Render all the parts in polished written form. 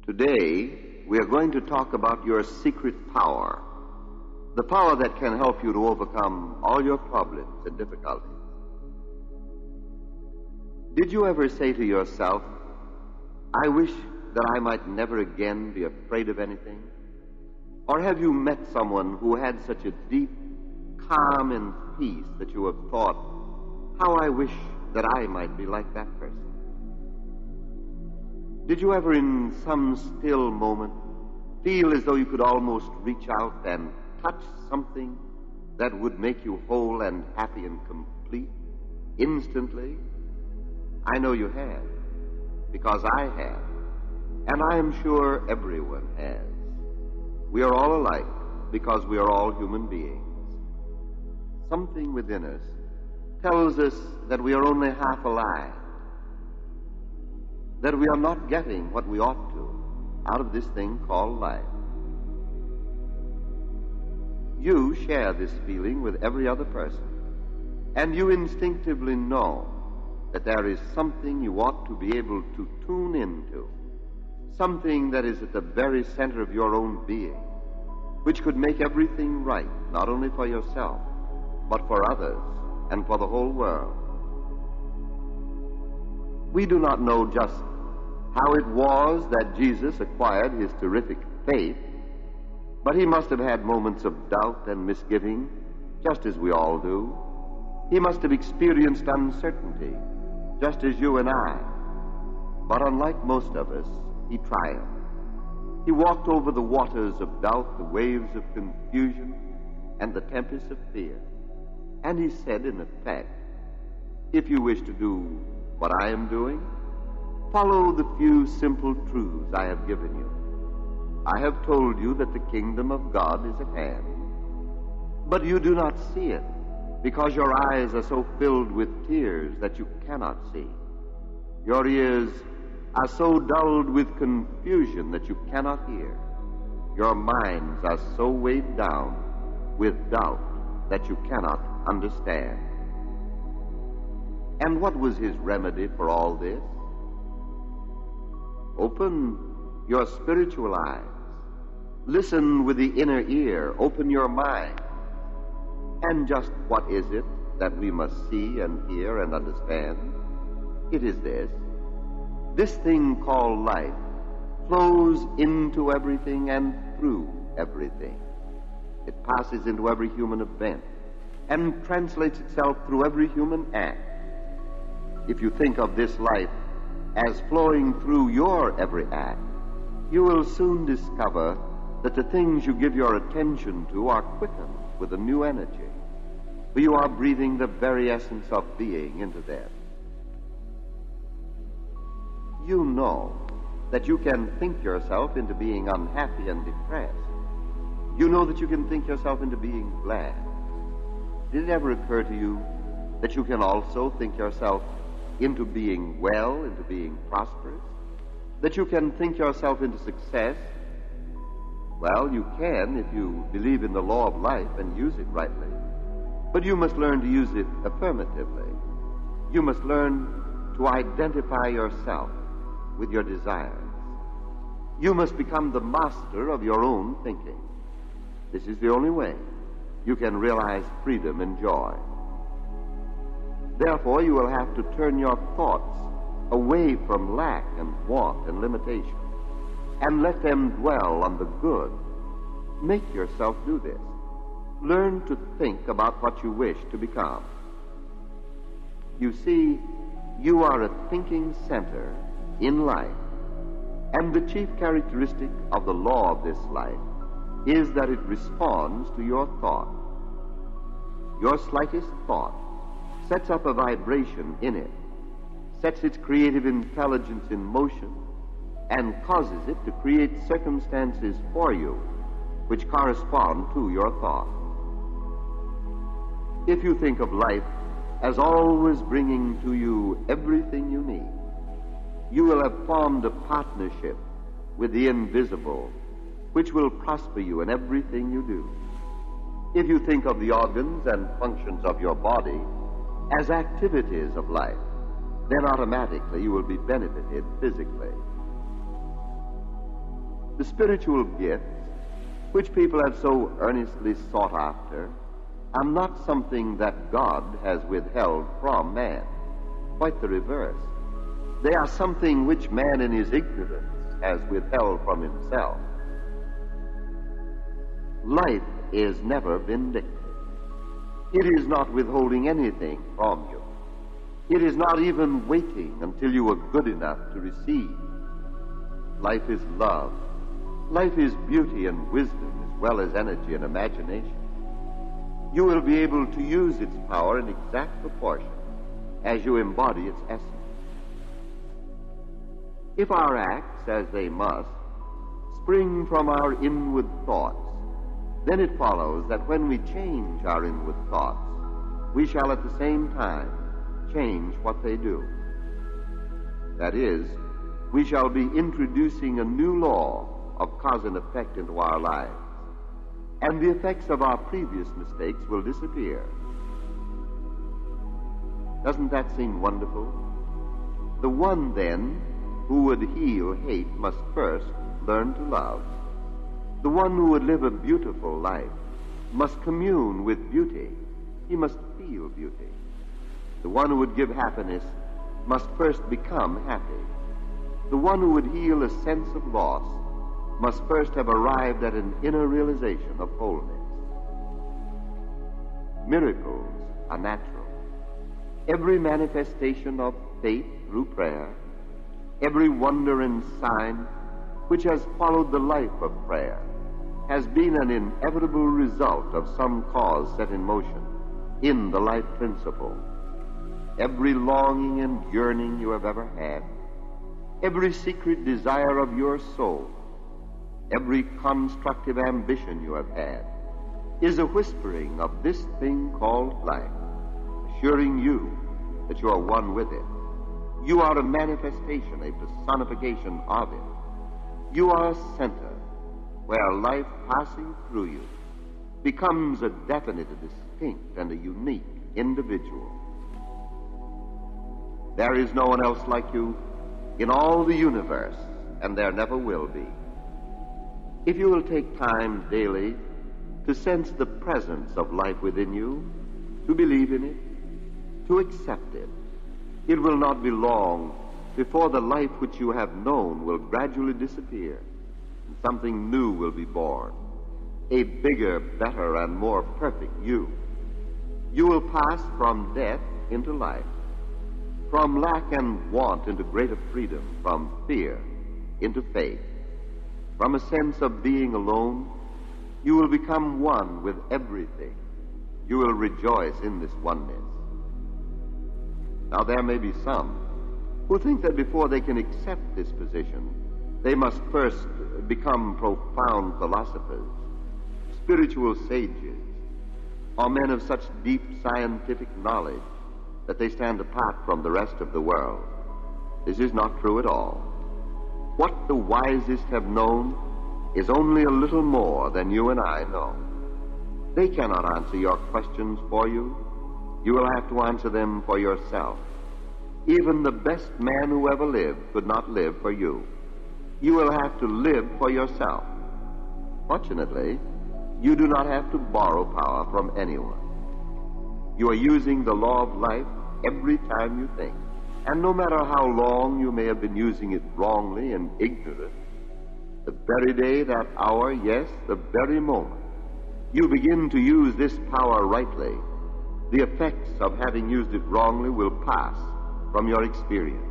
Today, we are going to talk about your secret power, the power that can help you to overcome all your problems and difficulties. Did you ever say to yourself, I wish that I might never again be afraid of anything? Or have you met someone who had such a deep calm and peace that you have thought, how I wish that I might be like that person? Did you ever in some still moment feel as though you could almost reach out and touch something that would make you whole and happy and complete instantly? I know you have, because I have, and I am sure everyone has. We are all alike because we are all human beings. Something within us tells us that we are only half alive, that we are not getting what we ought to out of this thing called life. You share this feeling with every other person, and you instinctively know that there is something you ought to be able to tune into, something that is at the very center of your own being, which could make everything right, not only for yourself, but for others and for the whole world. We do not know just how it was that Jesus acquired his terrific faith, but he must have had moments of doubt and misgiving, just as we all do. He must have experienced uncertainty, just as you and I. But unlike most of us, he triumphed. He walked over the waters of doubt, the waves of confusion, and the tempests of fear. And he said, in effect, if you wish to do what I am doing, follow the few simple truths I have given you. I have told you that the kingdom of God is at hand, but you do not see it because your eyes are so filled with tears that you cannot see. Your ears are so dulled with confusion that you cannot hear. Your minds are so weighed down with doubt that you cannot understand. And what was his remedy for all this? Open your spiritual eyes. Listen with the inner ear. Open your mind. And just what is it that we must see and hear and understand? It is this. This thing called life flows into everything and through everything. It passes into every human event and translates itself through every human act. If you think of this life as flowing through your every act, you will soon discover that the things you give your attention to are quickened with a new energy, for you are breathing the very essence of being into them. You know that you can think yourself into being unhappy and depressed. You know that you can think yourself into being glad. Did it ever occur to you that you can also think yourself into being well, into being prosperous? That you can think yourself into success? Well, you can if you believe in the law of life and use it rightly. But you must learn to use it affirmatively. You must learn to identify yourself with your desires. You must become the master of your own thinking. This is the only way you can realize freedom and joy. Therefore, you will have to turn your thoughts away from lack and want and limitation and let them dwell on the good. Make yourself do this. Learn to think about what you wish to become. You see, you are a thinking center in life, and the chief characteristic of the law of this life is that it responds to your thought. Your slightest thought sets up a vibration in it, sets its creative intelligence in motion, and causes it to create circumstances for you which correspond to your thought. If you think of life as always bringing to you everything you need, you will have formed a partnership with the invisible, which will prosper you in everything you do. If you think of the organs and functions of your body as activities of life, then automatically you will be benefited physically. The spiritual gifts, which people have so earnestly sought after, are not something that God has withheld from man. Quite the reverse. They are something which man in his ignorance has withheld from himself. Life is never vindictive. It is not withholding anything from you. It is not even waiting until you are good enough to receive. Life is love. Life is beauty and wisdom as well as energy and imagination. You will be able to use its power in exact proportion as you embody its essence. If our acts, as they must, spring from our inward thoughts, then it follows that when we change our inward thoughts, we shall at the same time change what they do. That is, we shall be introducing a new law of cause and effect into our lives, and the effects of our previous mistakes will disappear. Doesn't that seem wonderful? The one, then, who would heal hate must first learn to love. The one who would live a beautiful life must commune with beauty. He must feel beauty. The one who would give happiness must first become happy. The one who would heal a sense of loss must first have arrived at an inner realization of wholeness. Miracles are natural. Every manifestation of faith through prayer, every wonder and sign which has followed the life of prayer, has been an inevitable result of some cause set in motion in the life principle. Every longing and yearning you have ever had, every secret desire of your soul, every constructive ambition you have had, is a whispering of this thing called life, assuring you that you are one with it. You are a manifestation, a personification of it. You are a center where life passing through you becomes a definite, a distinct, and a unique individual. There is no one else like you in all the universe, and there never will be. If you will take time daily to sense the presence of life within you, to believe in it, to accept it, it will not be long before the life which you have known will gradually disappear, and something new will be born, a bigger, better, and more perfect you. You will pass from death into life, from lack and want into greater freedom, from fear into faith. From a sense of being alone, you will become one with everything. You will rejoice in this oneness. Now, there may be some who think that before they can accept this position, they must first become profound philosophers, spiritual sages, or men of such deep scientific knowledge that they stand apart from the rest of the world. This is not true at all. What the wisest have known is only a little more than you and I know. They cannot answer your questions for you. You will have to answer them for yourself. Even the best man who ever lived could not live for you. You will have to live for yourself. Fortunately, you do not have to borrow power from anyone. You are using the law of life every time you think. And no matter how long you may have been using it wrongly and ignorant, the very day, that hour, yes, the very moment, you begin to use this power rightly, the effects of having used it wrongly will pass from your experience.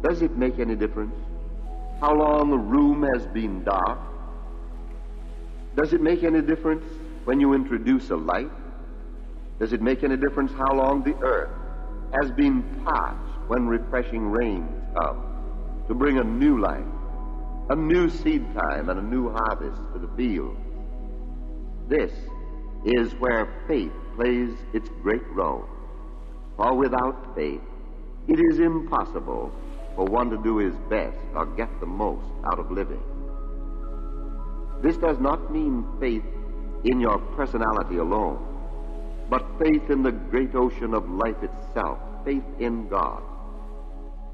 Does it make any difference how long a room has been dark? Does it make any difference when you introduce a light? Does it make any difference how long the earth has been parched when refreshing rains come to bring a new life, a new seed time, and a new harvest to the field? This is where faith plays its great role. For without faith, it is impossible for one to do his best or get the most out of living. This does not mean faith in your personality alone, but faith in the great ocean of life itself, faith in God.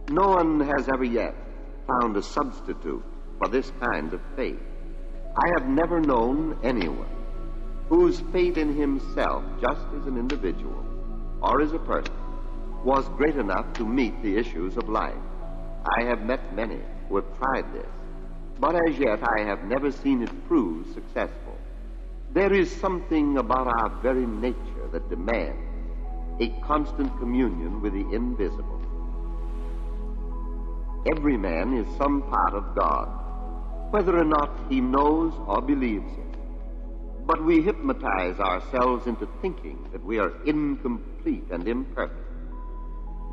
No one has ever yet found a substitute for this kind of faith. I have never known anyone whose faith in himself, just as an individual or as a person, was great enough to meet the issues of life. I have met many who have tried this, but as yet I have never seen it prove successful. There is something about our very nature that demands a constant communion with the invisible. Every man is some part of God, whether or not he knows or believes it. But we hypnotize ourselves into thinking that we are incomplete and imperfect.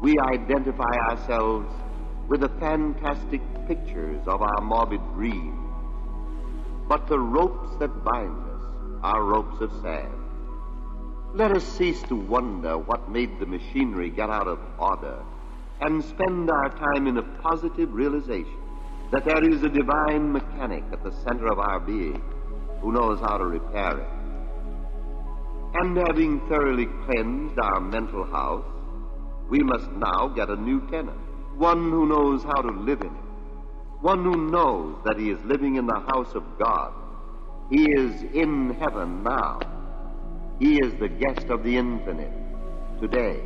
We identify ourselves with the fantastic pictures of our morbid dreams. But the ropes that bind us are ropes of sand. Let us cease to wonder what made the machinery get out of order and spend our time in a positive realization that there is a divine mechanic at the center of our being who knows how to repair it. And having thoroughly cleansed our mental house, we must now get a new tenant, one who knows how to live in it, one who knows that he is living in the house of God. He is in heaven now. He is the guest of the infinite today.